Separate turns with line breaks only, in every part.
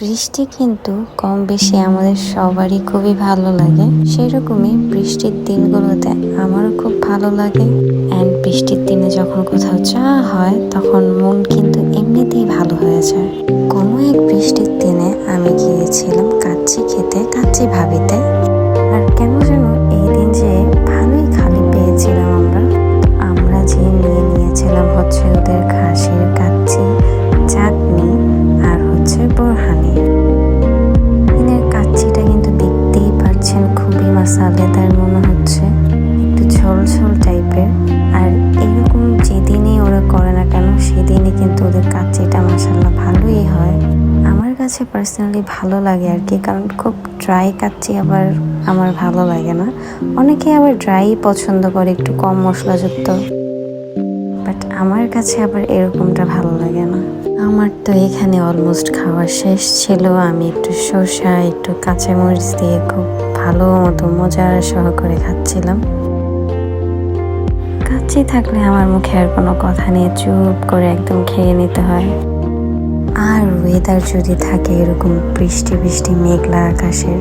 বৃষ্টি কিন্তু কম বেশি আমাদের সবারই খুবই ভালো লাগে। সেরকমই বৃষ্টির দিনগুলোতে আমারও খুব ভালো লাগে। অ্যান্ড বৃষ্টির দিনে যখন কোথাও যাওয়া হয় তখন মন কিন্তু এমনিতেই ভালো হয়ে যায়। কোনো এক বৃষ্টির দিনে আমি গিয়েছিলাম কাচ্চি খেতে, কাচ্চি ভাবিতে। আর কেন যেন এই দিন যে ভালোই খালি পেয়েছিলাম আমরা যে নিয়েছিলাম হচ্ছে ওদের খাসির কাচ্চি, চাটনি আর হচ্ছে বোরহানি। দিনের কাচ্চিটা কিন্তু দেখতেই পাচ্ছেন খুবই মশালেদার মনে হচ্ছে, একটু ঝোল ঝোল টাইপের। আর এরকম যেদিনই ওরা করে না কেন সেদিনই কিন্তু ওদের কাচ্চিটা মাশাআল্লাহ ভালোই হয়। আমার কাছে পার্সোনালি ভালো লাগে আর কি, কারণ খুব ড্রাই কাচ্চি আবার আমার ভালো লাগে না। অনেকে আবার ড্রাই পছন্দ করে, একটু কম মশলাযুক্ত, বাট আমার কাছে আবার এরকমটা ভালো লাগে না। আমার তো এখানে অলমোস্ট খাওয়া শেষ ছিল। আমি একটু শসা, একটু কাঁচামরিচ দিয়ে খুব ভালো মতো মজার সহকারে খাচ্ছিলাম। কাচ্চি থাকলে আমার মুখে আর কোনো কথা নেই, চুপ করে একদম খেয়ে নিতে হয়। আর ওয়েদার যদি থাকে এরকম বৃষ্টি বৃষ্টি মেঘলা আকাশের,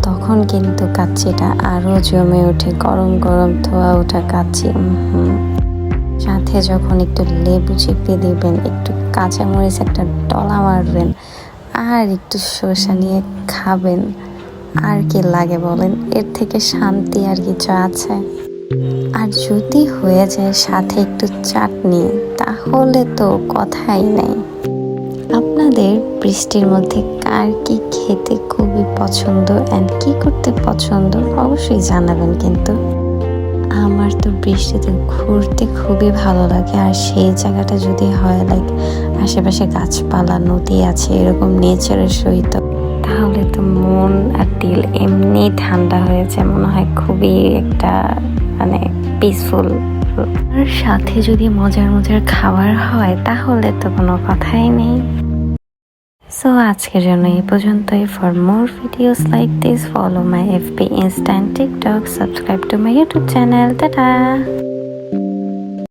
তখন কিন্তু কাচ্চিটা আরও জমে ওঠে। গরম গরম ধোয়া ওঠা কাচ্চি, সাথে যখন একটু লেবু চিপে দিবেন, একটু কাঁচামরিচ একটা ডলা মারবেন, আর একটু শসা নিয়ে খাবেন, আর কি লাগে বলেন? এর থেকে শান্তি আর কিছু আছে? আর যদি হয়ে যায় সাথে একটু চাটনি, তাহলে তো কথাই নেই। আপনাদের বৃষ্টির মধ্যে কার কি খেতে খুবই পছন্দ অ্যান্ড কি করতে পছন্দ অবশ্যই জানাবেন কিন্তু। আমার তো বৃষ্টিতে ঘুরতে খুবই ভালো লাগে। আর সেই জায়গাটা যদি হয় লাইক আশেপাশে গাছপালা, নদী আছে, এরকম নেচারের সহিত, তাহলে তো মন আর দিল এমনি ঠান্ডা হয়ে যায়। মনে হয় খুবই একটা মানে পিসফুল। আর সাথে যদি মজার মজার খাবার হয় তাহলে তো কোনো কথাই নেই। সো আজকের জন্য এই পর্যন্তই। For more videos like this follow my FB, Insta and TikTok. Subscribe to my YouTube channel. Ta-ta!